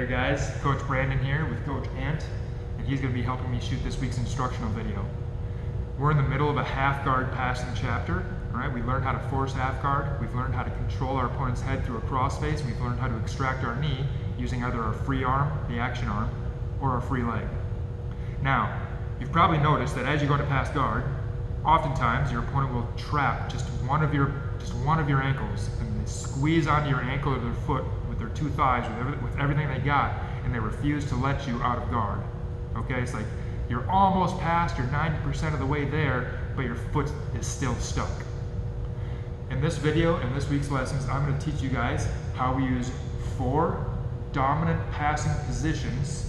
there guys, Coach Brandon here with Coach Ant, and he's going to be helping me shoot this week's instructional video. We're in the middle of a half guard passing chapter. All right, we learned how to force half guard, we've learned how to control our opponent's head through a crossface, and we've learned how to extract our knee using either our free arm, the action arm, or our free leg. Now, you've probably noticed that as you go to pass guard, oftentimes your opponent will trap just one of your ankles, and they squeeze onto your ankle or their foot with their two thighs, with everything they got, and they refuse to let you out of guard. Okay, it's like you're almost past, you're 90% of the way there, but your foot is still stuck. In this video, in this week's lessons, I'm going to teach you guys how we use 4 dominant passing positions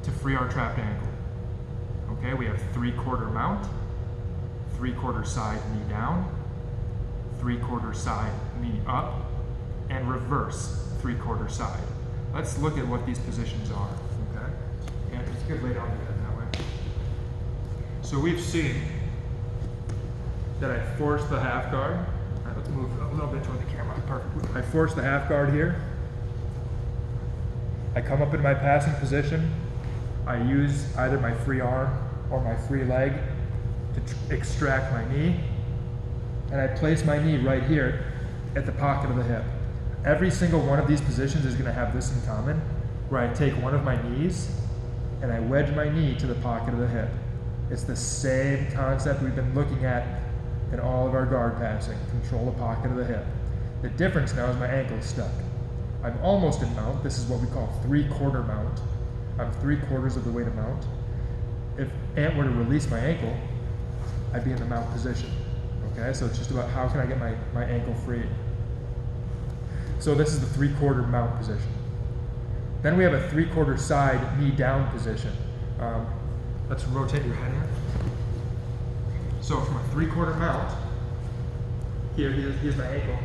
to free our trapped ankle. Okay, we have 3/4 mount, 3/4 side knee down, 3/4 side knee up, and reverse 3/4 side. Let's look at what these positions are. Okay, and it's good lay down your head that way. So we've seen that I force the half guard. All right, let's move a little bit toward the camera. Perfect. I force the half guard here. I come up in my passing position. I use either my free arm or my free leg to extract my knee, and I place my knee right here at the pocket of the hip. Every single one of these positions is going to have this in common, where I take one of my knees and I wedge my knee to the pocket of the hip. It's the same concept we've been looking at in all of our guard passing. Control the pocket of the hip. The difference now is my ankle's stuck. I'm almost in mount. This is what we call 3/4 mount. I'm 3/4 of the way to mount. If Ant were to release my ankle, I'd be in the mount position. Okay, so it's just about how can I get my ankle free. So this is the 3/4 mount position. Then we have a 3/4 side knee down position. Let's rotate your head in. So from a 3/4 mount, here's my ankle.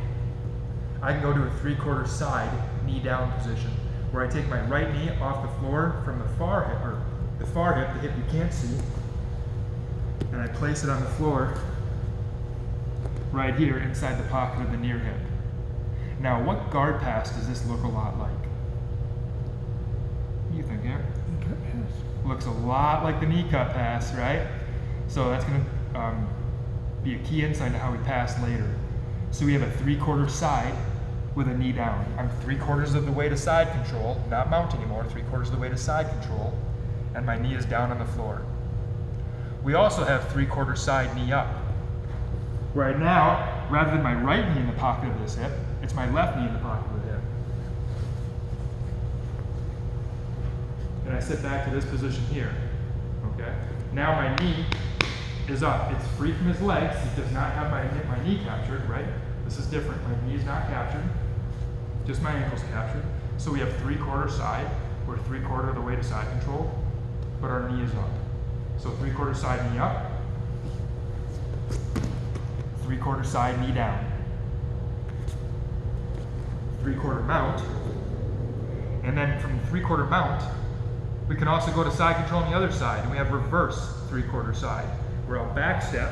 I can go to a 3/4 side knee down position, where I take my right knee off the floor from the far hip, the hip you can't see, and I place it on the floor right here inside the pocket of the near hip. Now, what guard pass does this look a lot like? What do you think, Aaron? Knee cut pass. Looks a lot like the knee cut pass, right? So that's going to be a key insight to how we pass later. So we have a 3/4 side with a knee down. I'm 3/4 of the way to side control, not mount anymore, 3/4 of the way to side control, and my knee is down on the floor. We also have 3/4 side knee up. Right now, rather than my right knee in the pocket of this hip, it's my left knee in the pocket of the hip. And I sit back to this position here. Okay? Now my knee is up. It's free from his legs. It does not have my knee captured, right? This is different. My knee is not captured. Just my ankle's captured. So we have 3/4 side. We're 3/4 of the way to side control, but our knee is up. So 3/4 side knee up, 3/4 side knee down, 3/4 mount, and then from 3/4 mount, we can also go to side control on the other side, and we have reverse 3/4 side, where I'll back step,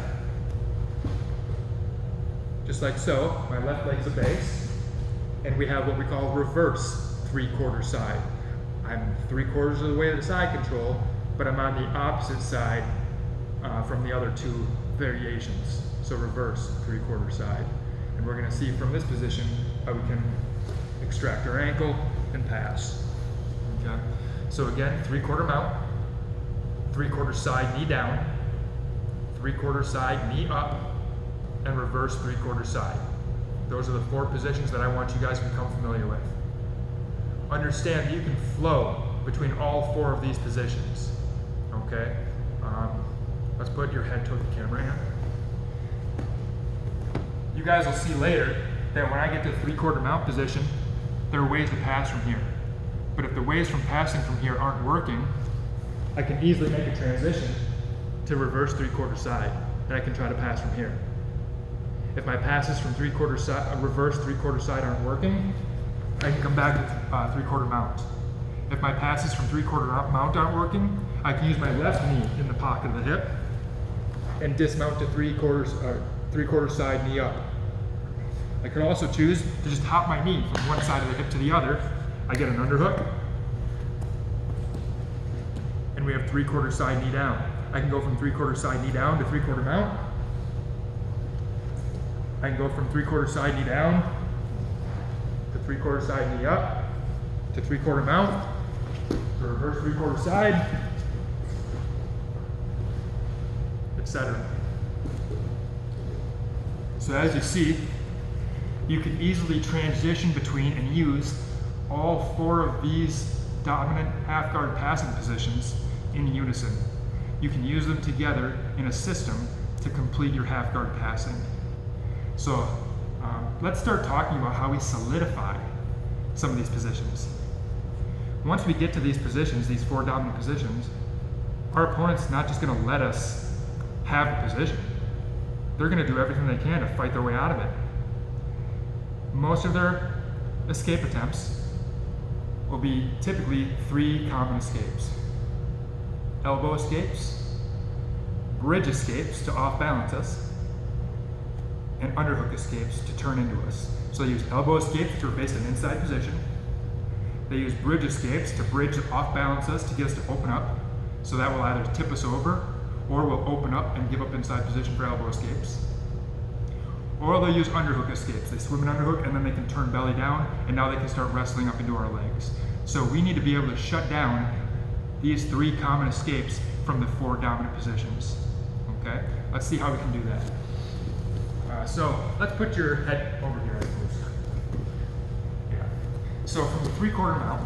just like so. My left leg's a base, and we have what we call reverse 3/4 side. I'm 3/4 of the way to the side control, but I'm on the opposite side from the other 2 variations. So reverse 3/4 side. And we're going to see from this position how we can extract our ankle and pass. Okay. So again, 3/4 mount, 3/4 side knee down, 3/4 side knee up, and reverse 3/4 side. Those are the 4 positions that I want you guys to become familiar with. Understand that you can flow between all 4 of these positions. Okay? Let's put your head toward the camera here. You guys will see later that when I get to 3/4 mount position, there are ways to pass from here. But if the ways from passing from here aren't working, I can easily make a transition to reverse 3/4 side, and I can try to pass from here. If my passes from reverse 3/4 side aren't working, I can come back to 3/4 mount. If my passes from 3/4 mount aren't working, I can use my left knee in the pocket of the hip and dismount to 3/4 side knee up. I could also choose to just hop my knee from one side of the hip to the other I get an underhook, and we have 3/4 side knee down. I can go from 3/4 side knee down to 3/4 mount. I can go from 3/4 side knee down to 3/4 side knee up to 3/4 mount to reverse 3/4 side, etc. So as you see, you can easily transition between and use all 4 of these dominant half guard passing positions in unison. You can use them together in a system to complete your half guard passing. So let's start talking about how we solidify some of these positions. Once we get to these positions, these 4 dominant positions, our opponent's not just going to let us have the position. They're going to do everything they can to fight their way out of it. Most of their escape attempts will be typically 3 common escapes. Elbow escapes, bridge escapes to off-balance us, and underhook escapes to turn into us. So they use elbow escapes to base an inside position. They use bridge escapes to bridge off-balance us to get us to open up. So that will either tip us over, or we'll open up and give up inside position for elbow escapes. Or they'll use underhook escapes. They swim an underhook and then they can turn belly down, and now they can start wrestling up into our legs. So we need to be able to shut down these 3 common escapes from the 4 dominant positions. Okay, let's see how we can do that. So let's put your head over here, I suppose. Yeah. So from the 3/4 mount,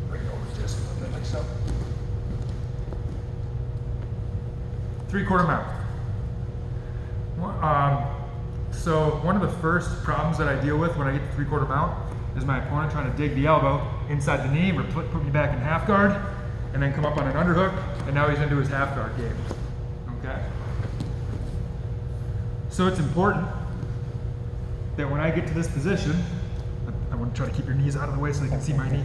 bring it over just a little bit like so. 3/4 mount. So one of the first problems that I deal with when I get to 3/4 mount is my opponent trying to dig the elbow inside the knee, or put me back in half guard, and then come up on an underhook, and now he's into his half guard game. Okay? So it's important that when I get to this position, I want to try to keep your knees out of the way so they can see my knee.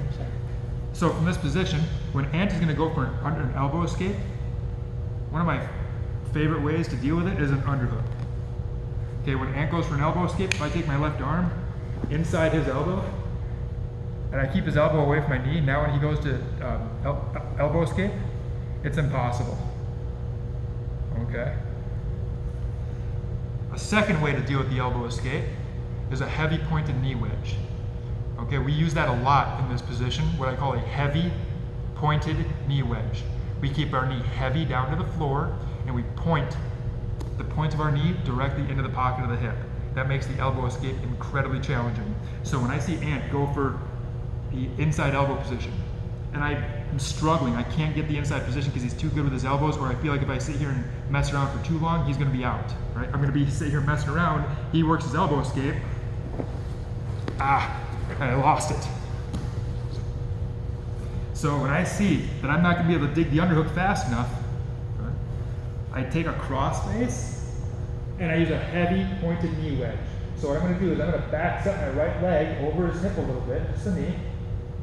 So from this position, when Ant is going to go for an elbow escape, one of my favorite ways to deal with it is an underhook. Okay, when Ant goes for an elbow escape, if I take my left arm inside his elbow, and I keep his elbow away from my knee, now when he goes to elbow escape, it's impossible. Okay? A second way to deal with the elbow escape is a heavy pointed knee wedge. Okay, we use that a lot in this position, what I call a heavy pointed knee wedge. We keep our knee heavy down to the floor, and we point the point of our knee directly into the pocket of the hip. That makes the elbow escape incredibly challenging. So when I see Ant go for the inside elbow position, and I'm struggling, I can't get the inside position because he's too good with his elbows, or I feel like if I sit here and mess around for too long, he's going to be out. Right? I'm going to be sitting here messing around, he works his elbow escape, and I lost it. So when I see that I'm not going to be able to dig the underhook fast enough, I take a cross face and I use a heavy pointed knee wedge. So what I'm going to do is I'm going to back set my right leg over his hip a little bit, just the knee,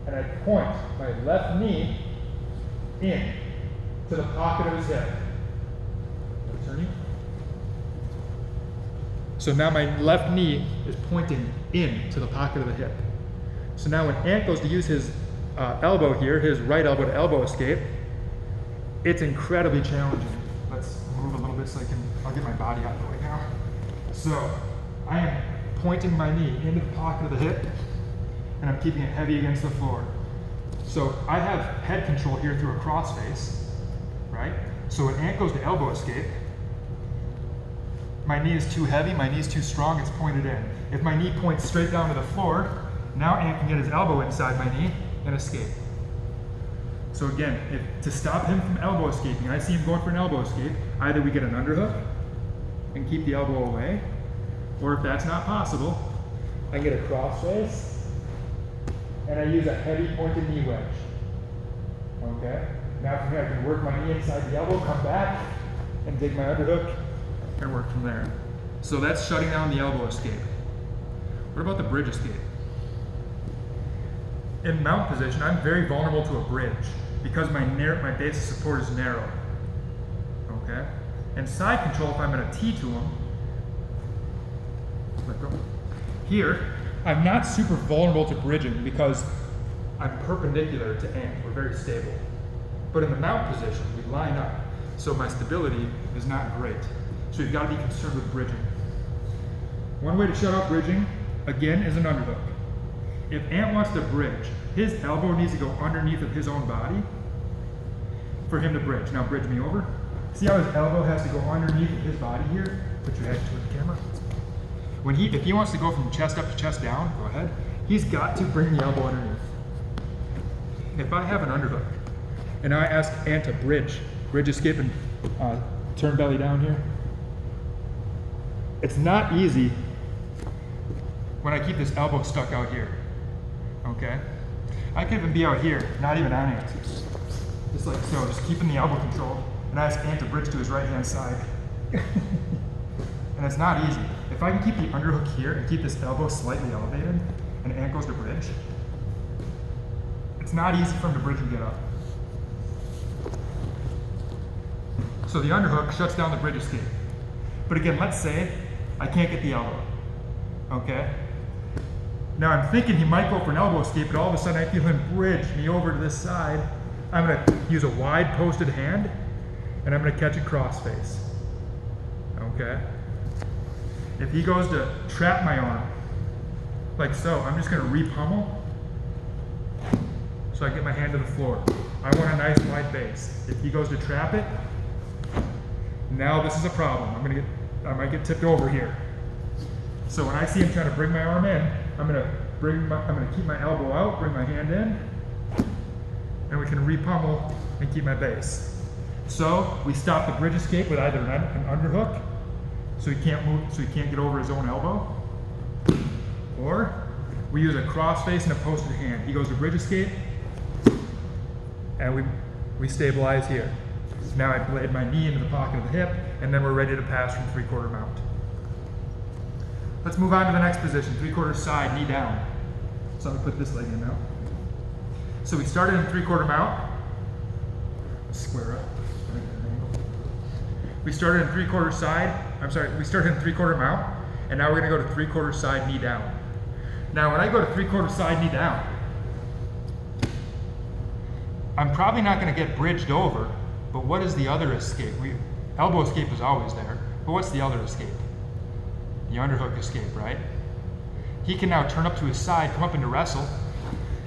and I point my left knee in to the pocket of his hip. Turning. So now my left knee is pointing in to the pocket of the hip. So now when Ant goes to use his elbow here, his right elbow to elbow escape, it's incredibly challenging. Let's move a little bit so I'll get my body out of the way now. So I am pointing my knee into the pocket of the hip, and I'm keeping it heavy against the floor. So I have head control here through a cross face, right? So when Ant goes to elbow escape, my knee is too heavy, my knee is too strong, it's pointed in. If my knee points straight down to the floor, now Ant can get his elbow inside my knee and escape. So again, to stop him from elbow escaping, I see him going for an elbow escape, either we get an underhook and keep the elbow away, or if that's not possible, I get a cross face and I use a heavy pointed knee wedge. Okay? Now from here I can work my knee inside the elbow, come back, and dig my underhook, and work from there. So that's shutting down the elbow escape. What about the bridge escape? In mount position, I'm very vulnerable to a bridge because my base of support is narrow. Okay? And side control, if I'm in a T to him, let go. Here, I'm not super vulnerable to bridging because I'm perpendicular to Ant. We're very stable. But in the mount position, we line up. So my stability is not great. So you've got to be concerned with bridging. One way to shut out bridging, again, is an underhook. If Ant wants to bridge, his elbow needs to go underneath of his own body for him to bridge. Now bridge me over. See how his elbow has to go underneath of his body here? Put your head toward the camera. If he wants to go from chest up to chest down, go ahead. He's got to bring the elbow underneath. If I have an underhook and I ask Ant to bridge escape and turn belly down here, it's not easy when I keep this elbow stuck out here, okay? I could even be out here, not even on Ant. Just like so, just keeping the elbow controlled, and I ask Ant to bridge to his right-hand side. And it's not easy. If I can keep the underhook here and keep this elbow slightly elevated, and Ant goes to bridge, it's not easy for him to bridge and get up. So the underhook shuts down the bridge escape. But again, let's say I can't get the elbow, okay? Now I'm thinking he might go for an elbow escape, but all of a sudden I feel him bridge me over to this side. I'm gonna use a wide posted hand, and I'm gonna catch it cross face, okay? If he goes to trap my arm, like so, I'm just gonna re-pummel, so I get my hand to the floor. I want a nice wide base. If he goes to trap it, now this is a problem. I might get tipped over here. So when I see him trying to bring my arm in, I'm gonna keep my elbow out, bring my hand in, and we can re-pummel and keep my base. So we stop the bridge escape with either an underhook, so he can't move, so he can't get over his own elbow, or we use a cross face and a posted hand. He goes to bridge escape, and we stabilize here. Now I blade my knee into the pocket of the hip, and then we're ready to pass from 3/4 mount. Let's move on to the next position, 3/4 side, knee down. So I'm gonna put this leg in now. So we started in 3/4 mount. Square up. We started in 3/4 side, we started in 3/4 mount, and now we're gonna go to 3/4 side, knee down. Now when I go to 3/4 side, knee down, I'm probably not gonna get bridged over, but what is the other escape? Elbow escape is always there, but what's the other escape? The underhook escape, right? He can now turn up to his side, come up into wrestle,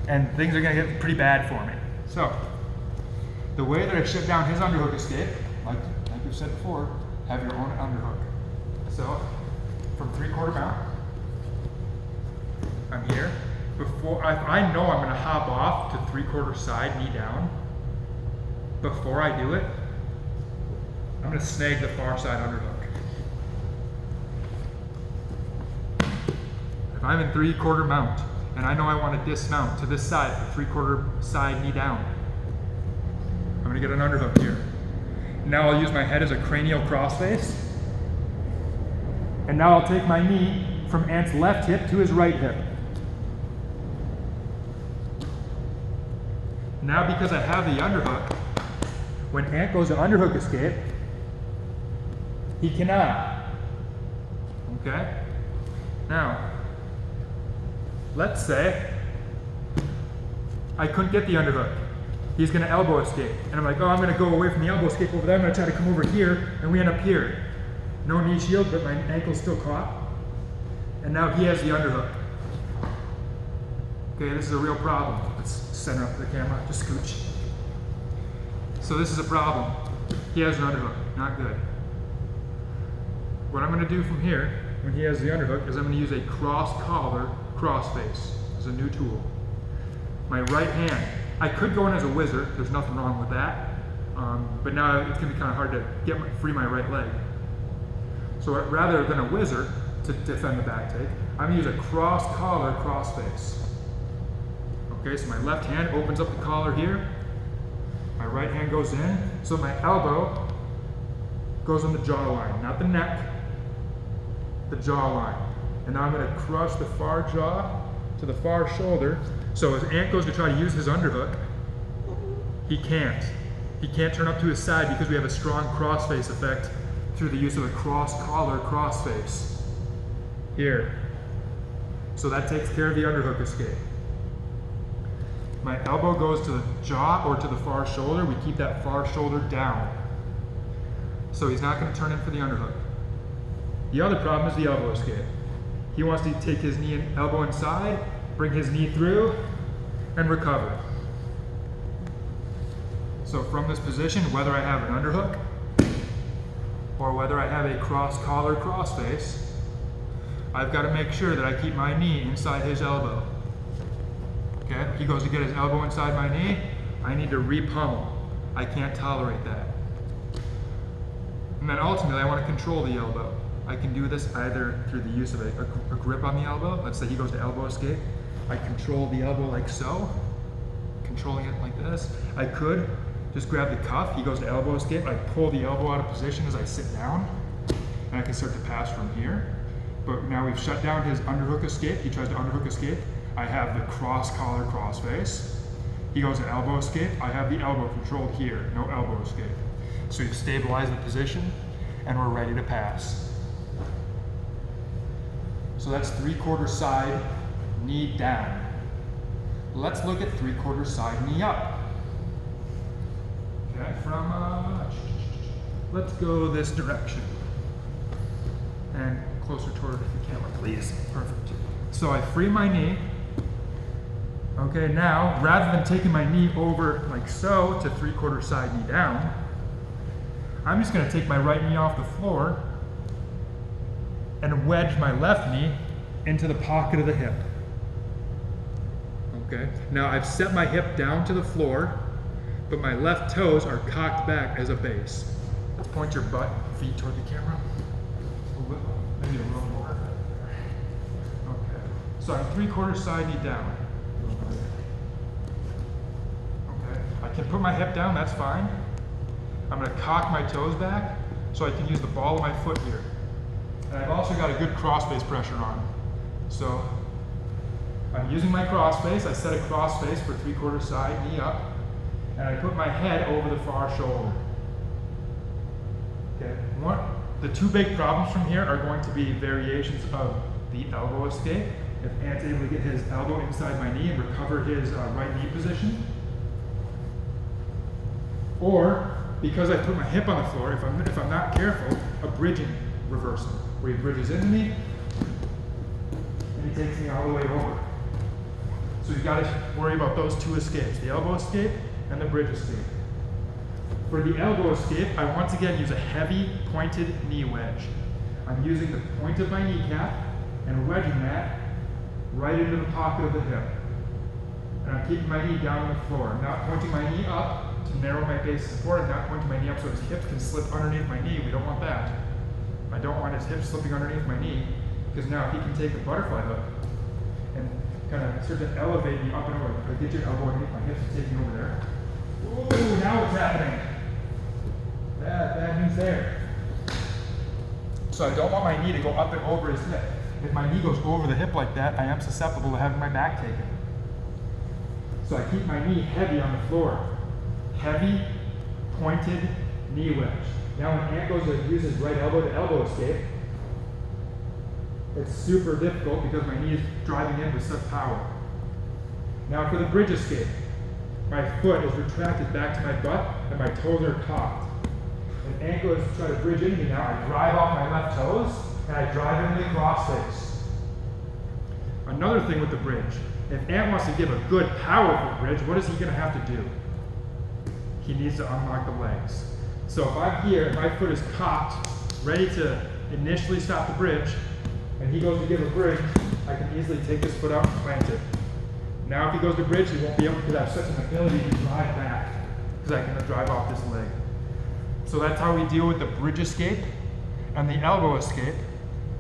and things are gonna get pretty bad for me. So, the way that I shut down his underhook escape, like we've said before, have your own underhook. So, from 3/4 mount, I'm here. If I know I'm gonna hop off to 3/4 side, knee down, before I do it, I'm gonna snag the far side underhook. If I'm in 3/4 mount, and I know I want to dismount to this side for 3/4 side, knee down, I'm gonna get an underhook here. Now I'll use my head as a cranial crossface, and now I'll take my knee from Ant's left hip to his right hip. Now because I have the underhook, when Ant goes to underhook escape, he cannot. Okay? Now, let's say I couldn't get the underhook. He's gonna elbow escape. And I'm like, oh, I'm gonna go away from the elbow escape over there. I'm gonna try to come over here, and we end up here. No knee shield, but my ankle's still caught. And now he has the underhook. Okay, this is a real problem. Let's center up the camera, just scooch. So this is a problem. He has an underhook, not good. What I'm gonna do from here, when he has the underhook, is I'm gonna use a cross collar crossface. It's a new tool. My right hand, I could go in as a whizzer, there's nothing wrong with that. But now it's gonna be kind of hard to free my right leg. So rather than a whizzer to defend the back take, I'm gonna use a cross collar crossface. Okay, so my left hand opens up the collar here. My right hand goes in, so my elbow goes on the jawline, not the neck, the jawline. And now I'm going to crush the far jaw to the far shoulder. So as Ant goes to try to use his underhook, he can't. He can't turn up to his side because we have a strong crossface effect through the use of a cross collar crossface. Here. So that takes care of the underhook escape. my elbow goes to the jaw or to the far shoulder, we keep that far shoulder down. So he's not going to turn in for the underhook. The other problem is the elbow escape. He wants to take his knee and elbow inside, bring his knee through, and recover. So from this position, whether I have an underhook or whether I have a cross collar crossface, I've got to make sure that I keep my knee inside his elbow. Okay, he goes to get his elbow inside my knee, I need to re-pummel. I can't tolerate that. And then ultimately, I want to control the elbow. I can do this either through the use of a grip on the elbow. Let's say he goes to elbow escape. I control the elbow like so, controlling it like this. I could just grab the cuff. He goes to elbow escape. I pull the elbow out of position as I sit down, and I can start to pass from here. But now we've shut down his underhook escape. He tries to underhook escape. I have the cross collar crossface. He goes to elbow escape. I have the elbow controlled here, no elbow escape. So we've stabilized the position, and we're ready to pass. So that's 3/4 side, knee down. Let's look at 3/4 side, knee up. Okay, let's go this direction. And closer toward the camera, please. Perfect. So I free my knee. Okay, now, rather than taking my knee over like so to 3/4 side, knee down, I'm just gonna take my right knee off the floor and wedge my left knee into the pocket of the hip. Okay, now I've set my hip down to the floor, but my left toes are cocked back as a base. Let's point your butt, feet toward the camera. Maybe a little more. Okay, so I'm 3/4 side, knee down. Okay, I can put my hip down, that's fine. I'm gonna cock my toes back so I can use the ball of my foot here. And I've also got a good crossface pressure on. So I'm using my crossface. I set a crossface for 3/4 side, knee up, and I put my head over the far shoulder. Okay. The two big problems from here are going to be variations of the elbow escape. If Ant's able to get his elbow inside my knee and recover his right knee position, or because I put my hip on the floor, if I'm not careful, a bridging reversal, where he bridges into me, and he takes me all the way over. So you've got to worry about those two escapes, the elbow escape and the bridge escape. For the elbow escape, I once again use a heavy pointed knee wedge. I'm using the point of my kneecap and wedging that right into the pocket of the hip. And I'm keeping my knee down on the floor. I'm not pointing my knee up to narrow my base of support. I'm not pointing my knee up so his hips can slip underneath my knee. We don't want that. I don't want his hips slipping underneath my knee, because now he can take a butterfly hook and kind of start to elevate me up and over. Like, get your elbow underneath my hips and take me over there. Ooh, now what's happening? Bad news there. So I don't want my knee to go up and over his hip. If my knee goes over the hip like that, I am susceptible to having my back taken. So I keep my knee heavy on the floor. Heavy, pointed knee wedge. Now when Ant goes to use his right elbow to elbow escape, it's super difficult because my knee is driving in with such power. Now for the bridge escape, my foot is retracted back to my butt and my toes are cocked. When Ant goes to try to bridge into me now, I drive off my left toes and I drive into the crossface. Another thing with the bridge, if Ant wants to give a good powerful bridge, what is he going to have to do? He needs to unlock the legs. So if I'm here and my foot is cocked, ready to initially stop the bridge, and he goes to give a bridge, I can easily take this foot out and plant it. Now if he goes to bridge, he won't be able to have such an ability to drive back, because I can drive off this leg. So that's how we deal with the bridge escape and the elbow escape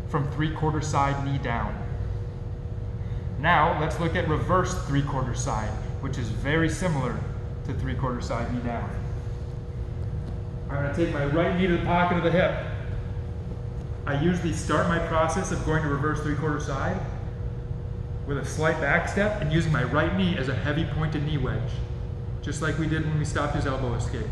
from 3/4 side, knee down. Now let's look at reverse 3/4 side, which is very similar to 3/4 side, knee down. I'm going to take my right knee to the pocket of the hip. I usually start my process of going to reverse 3/4 side with a slight back step and using my right knee as a heavy pointed knee wedge, just like we did when we stopped his elbow escape.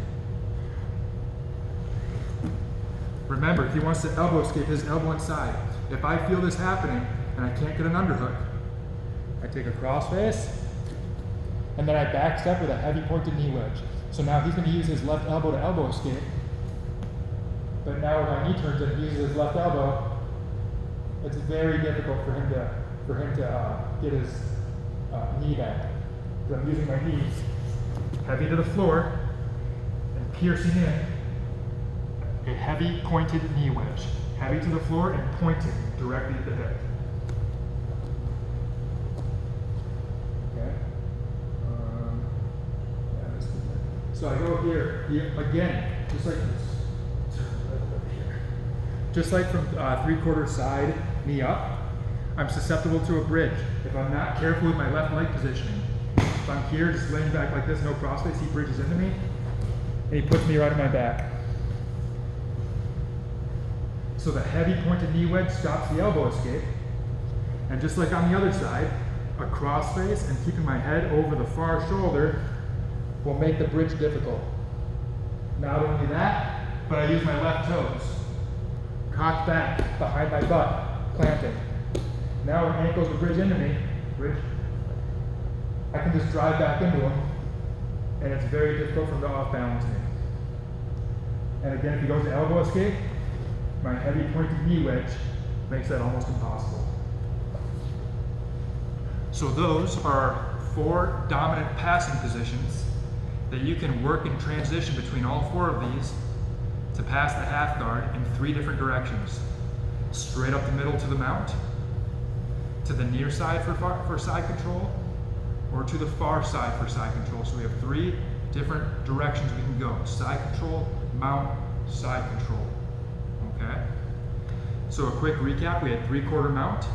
Remember, if he wants to elbow escape, his elbow inside. If I feel this happening and I can't get an underhook, I take a crossface and then I backstep with a heavy pointed knee wedge. So now he's going to use his left elbow to elbow escape. But now when my knee turns and he uses his left elbow, it's very difficult for him to get his knee back. Because I'm using my knee heavy to the floor and piercing in a heavy pointed knee wedge. Heavy to the floor and pointing directly at the hip. Okay. So I go here again, just like this. Just like from 3/4 side, knee up, I'm susceptible to a bridge. If I'm not careful with my left leg positioning, if I'm here just laying back like this, no crossface, he bridges into me, and he puts me right on my back. So the heavy pointed knee wedge stops the elbow escape, and just like on the other side, a crossface and keeping my head over the far shoulder will make the bridge difficult. Not only that, but I use my left toes. Cocked back behind my butt, planting. Now when Ant goes to bridge into me, I can just drive back into him, and it's very difficult for him to off-balance me. And again, if he goes to elbow escape, my heavy pointed knee wedge makes that almost impossible. So those are 4 dominant passing positions that you can work in transition between all 4 of these to pass the half guard in 3 different directions. Straight up the middle to the mount, to the near side for side control, or to the far side for side control. So we have 3 different directions we can go. Side control, mount, side control. Okay? So a quick recap, we had 3/4 mount.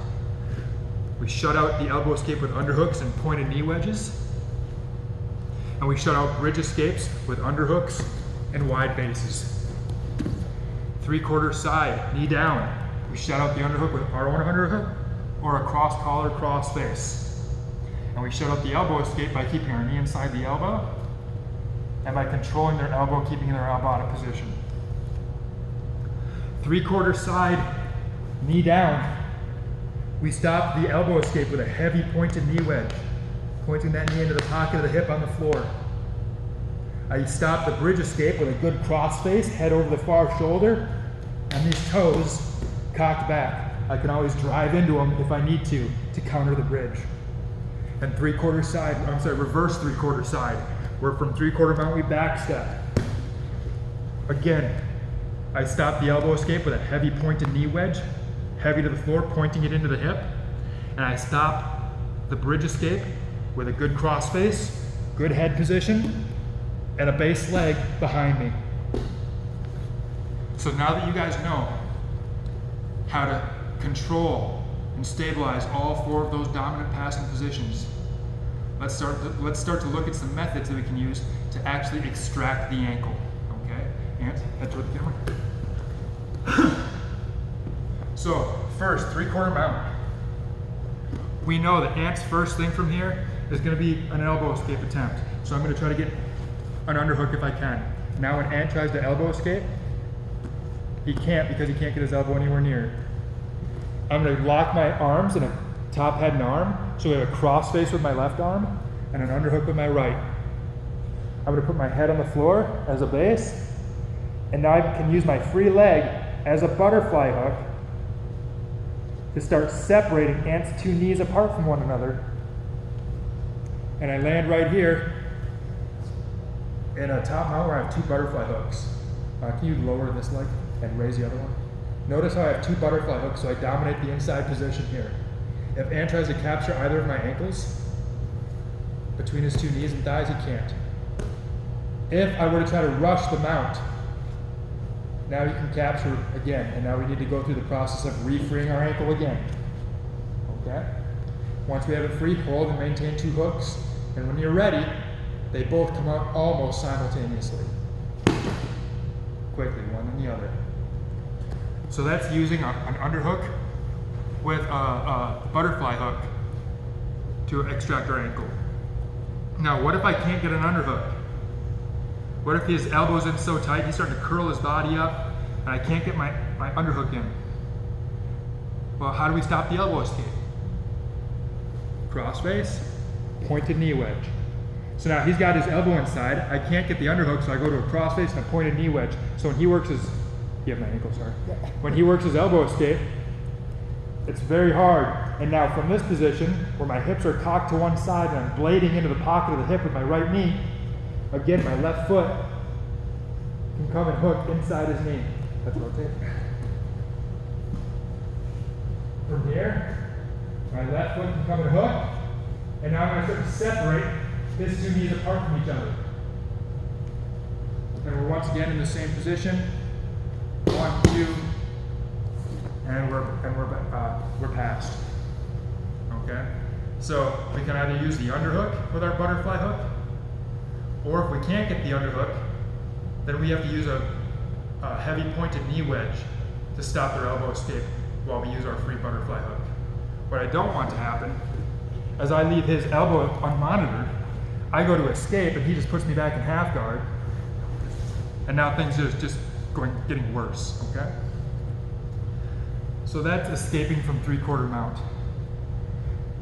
We shut out the elbow escape with underhooks and pointed knee wedges. And we shut out bridge escapes with underhooks and wide bases. 3/4 side, knee down. We shut out the underhook with our own underhook or a cross collar, cross face. And we shut out the elbow escape by keeping our knee inside the elbow and by controlling their elbow, keeping their elbow out of position. 3/4 side, knee down. We stop the elbow escape with a heavy pointed knee wedge, pointing that knee into the pocket of the hip on the floor. I stop the bridge escape with a good cross face, head over the far shoulder, and these toes cocked back. I can always drive into them if I need to counter the bridge. And 3/4 side, reverse 3/4 side, where from 3/4 mount we backstep. Again, I stop the elbow escape with a heavy pointed knee wedge, heavy to the floor, pointing it into the hip, and I stop the bridge escape with a good cross face, good head position, and a base leg behind me. So now that you guys know how to control and stabilize all 4 of those dominant passing positions, let's start to look at some methods that we can use to actually extract the ankle. Okay? Ant, head toward the camera. So first, 3/4 mount. We know that Ant's first thing from here is going to be an elbow escape attempt. So I'm going to try to get an underhook if I can. Now when Ant tries to elbow escape, he can't because he can't get his elbow anywhere near. I'm going to lock my arms in a top, head, and arm. So we have a cross face with my left arm and an underhook with my right. I'm going to put my head on the floor as a base. And now I can use my free leg as a butterfly hook to start separating Ant's 2 knees apart from one another. And I land right here in a top mount where I have 2 butterfly hooks. Can you lower this leg and raise the other one? Notice how I have 2 butterfly hooks, so I dominate the inside position here. If Ant tries to capture either of my ankles between his 2 knees and thighs, he can't. If I were to try to rush the mount, now you can capture again, and now we need to go through the process of re-freeing our ankle again. Okay? Once we have it free, hold and maintain 2 hooks, and when you're ready, they both come out almost simultaneously. Quickly, one and the other. So that's using an underhook with a butterfly hook to extract our ankle. Now, what if I can't get an underhook? What if his elbow's in so tight, he's starting to curl his body up, and I can't get my underhook in? Well, how do we stop the elbow escape? Cross face, pointed knee wedge. So now he's got his elbow inside. I can't get the underhook, so I go to a crossface and a pointed knee wedge. So when he works his, you have my ankle, sorry. When he works his elbow escape, it's very hard. And now from this position, where my hips are cocked to one side and I'm blading into the pocket of the hip with my right knee, again, my left foot can come and hook inside his knee. Let's rotate. From here, my left foot can come and hook. And now I'm going to start to separate his two knees apart from each other. And we're once again in the same position. 1, 2, and we're past. Okay? So we can either use the underhook with our butterfly hook, or if we can't get the underhook, then we have to use a heavy pointed knee wedge to stop their elbow escape while we use our free butterfly hook. What I don't want to happen, as I leave his elbow unmonitored, I go to escape and he just puts me back in half guard, and now things are just getting worse, okay? So that's escaping from 3/4 mount.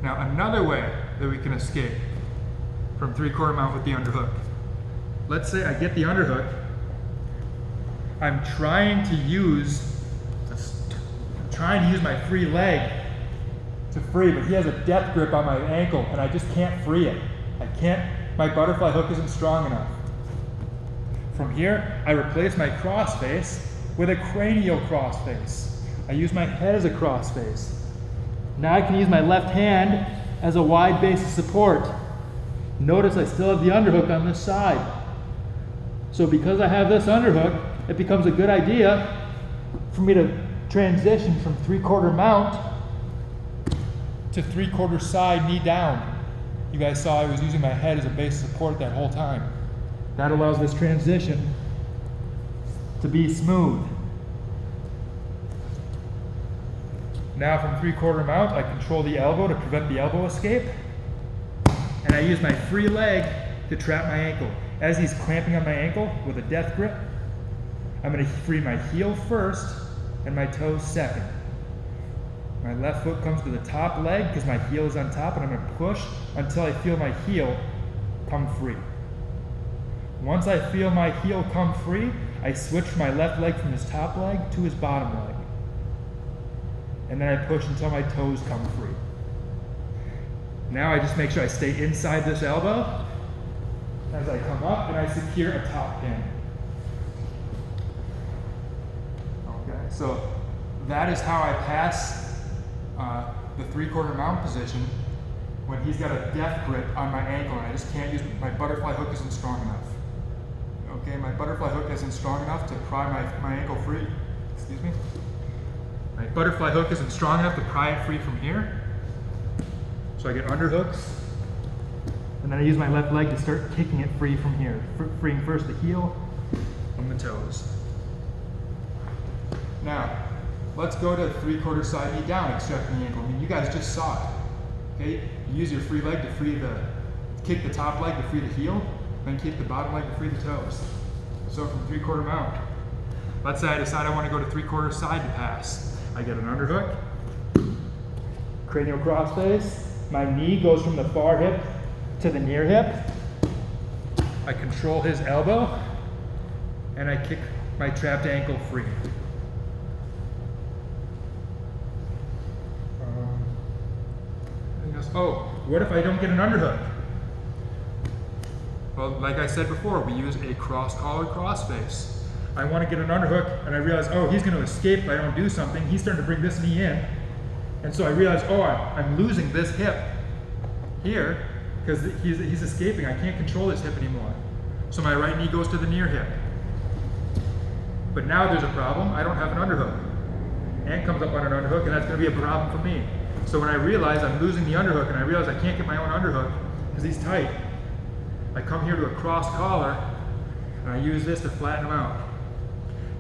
Now another way that we can escape from 3/4 mount with the underhook. Let's say I get the underhook, I'm trying to use my free leg to free, but he has a death grip on my ankle and I just can't free it. My butterfly hook isn't strong enough. From here, I replace my crossface with a cranial crossface. I use my head as a crossface. Now I can use my left hand as a wide base of support. Notice I still have the underhook on this side. So because I have this underhook, it becomes a good idea for me to transition from 3/4 mount to 3/4 side knee down. You guys saw I was using my head as a base of support that whole time. That allows this transition to be smooth. Now from 3/4 mount, I control the elbow to prevent the elbow escape. And I use my free leg to trap my ankle. As he's clamping on my ankle with a death grip, I'm going to free my heel first and my toes second. My left foot comes to the top leg because my heel is on top, and I'm going to push until I feel my heel come free. Once I feel my heel come free, I switch my left leg from his top leg to his bottom leg. And then I push until my toes come free. Now I just make sure I stay inside this elbow as I come up, and I secure a top pin. Okay, so that is how I pass the 3/4 mount position when he's got a death grip on my ankle and I just can't use, my butterfly hook isn't strong enough. Okay, my butterfly hook isn't strong enough to pry my ankle free. Excuse me. My butterfly hook isn't strong enough to pry it free from here. So I get underhooks, and then I use my left leg to start kicking it free from here, freeing first the heel and the toes. Now, let's go to 3/4 side knee down, extracting the ankle. I mean, you guys just saw it. Okay, you use your free leg to kick the top leg to free the heel, then kick the bottom leg to free the toes. So from 3/4 mount, let's say I decide I want to go to 3/4 side to pass. I get an underhook, cranial crossface. My knee goes from the far hip to the near hip. I control his elbow, and I kick my trapped ankle free. Oh, what if I don't get an underhook? Well, like I said before, we use a cross-collar crossface. I want to get an underhook, and I realize, oh, he's going to escape if I don't do something. He's starting to bring this knee in. And so I realize, oh, I'm losing this hip here because he's escaping. I can't control this hip anymore. So my right knee goes to the near hip. But now there's a problem. I don't have an underhook. Ant comes up on an underhook, and that's going to be a problem for me. So when I realize I'm losing the underhook, and I realize I can't get my own underhook because he's tight, I come here to a cross collar, and I use this to flatten him out.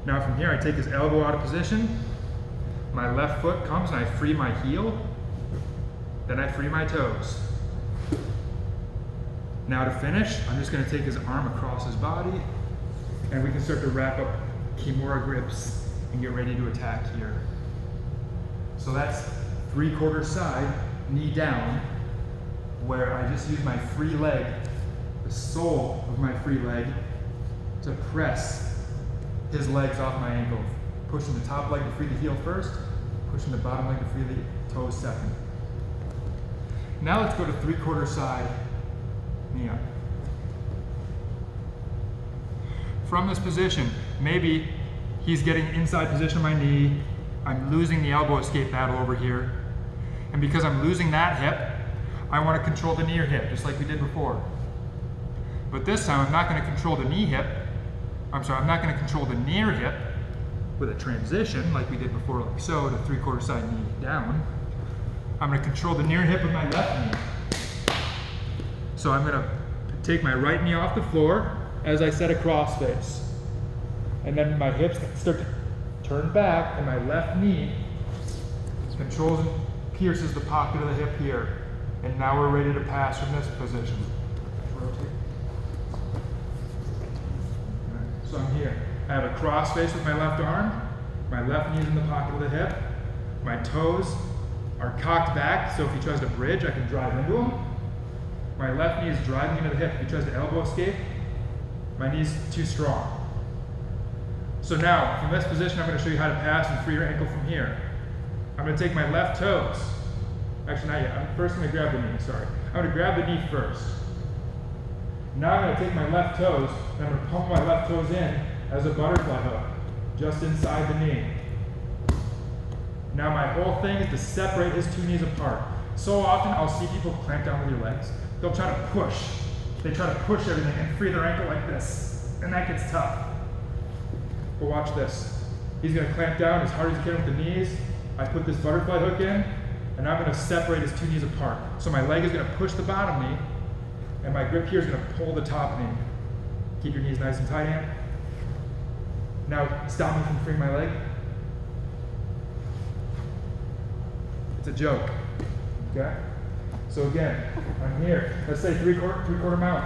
Now from here, I take his elbow out of position. My left foot comes, and I free my heel. Then I free my toes. Now to finish, I'm just going to take his arm across his body, and we can start to wrap up Kimura grips and get ready to attack here. So that's 3/4 side, knee down, where I just use my free leg the sole of my free leg to press his legs off my ankle. Pushing the top leg to free the heel first, pushing the bottom leg to free the toes second. Now let's go to 3/4 side knee up. From this position, maybe he's getting inside position of my knee, I'm losing the elbow escape battle over here, and because I'm losing that hip, I want to control the near hip, just like we did before. But this time, I'm not going to control the I'm not going to control the near hip with a transition, like we did before, like so, to 3/4 side knee down. I'm going to control the near hip with my left knee. So I'm going to take my right knee off the floor as I set a cross face. And then my hips start to turn back, and my left knee controls and pierces the pocket of the hip here. And now we're ready to pass from this position. Rotate. So I'm here. I have a cross face with my left arm. My left knee's in the pocket of the hip. My toes are cocked back, so if he tries to bridge, I can drive into him. My left knee is driving into the hip. If he tries to elbow escape, my knee's too strong. So now, from this position, I'm going to show you how to pass and free your ankle from here. I'm going to take my left toes. Actually, not yet. I'm first going to grab the knee, sorry. I'm going to grab the knee first. Now I'm going to take my left toes, and I'm going to pump my left toes in as a butterfly hook, just inside the knee. Now my whole thing is to separate his two knees apart. So often I'll see people clamp down with your legs. They'll try to push. They try to push everything and free their ankle like this, and that gets tough. But watch this. He's going to clamp down as hard as he can with the knees. I put this butterfly hook in, and I'm going to separate his two knees apart. So my leg is going to push the bottom knee, and my grip here is going to pull the top knee. Keep your knees nice and tight, Ant. Now stop me from freeing my leg. It's a joke, okay? So again, I'm here. Let's say three-quarter mount.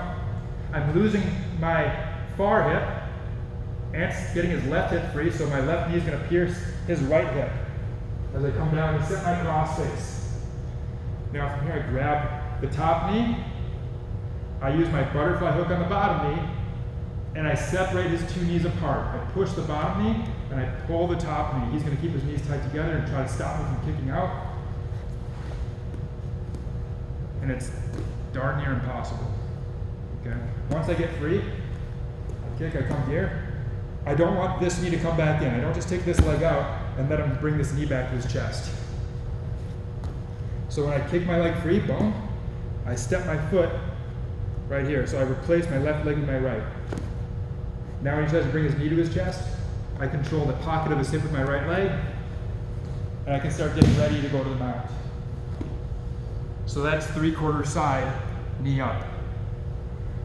I'm losing my far hip. Ant's getting his left hip free, so my left knee is going to pierce his right hip as I come down and set my cross face. Now from here I grab the top knee, I use my butterfly hook on the bottom knee, and I separate his two knees apart. I push the bottom knee, and I pull the top knee. He's going to keep his knees tight together and try to stop me from kicking out. And it's darn near impossible. Okay. Once I get free, I kick, I come here. I don't want this knee to come back in. I don't just take this leg out and let him bring this knee back to his chest. So when I kick my leg free, boom, I step my foot right here. So I replace my left leg with my right. Now when he tries to bring his knee to his chest, I control the pocket of his hip with my right leg, and I can start getting ready to go to the mount. So that's 3/4 side knee up.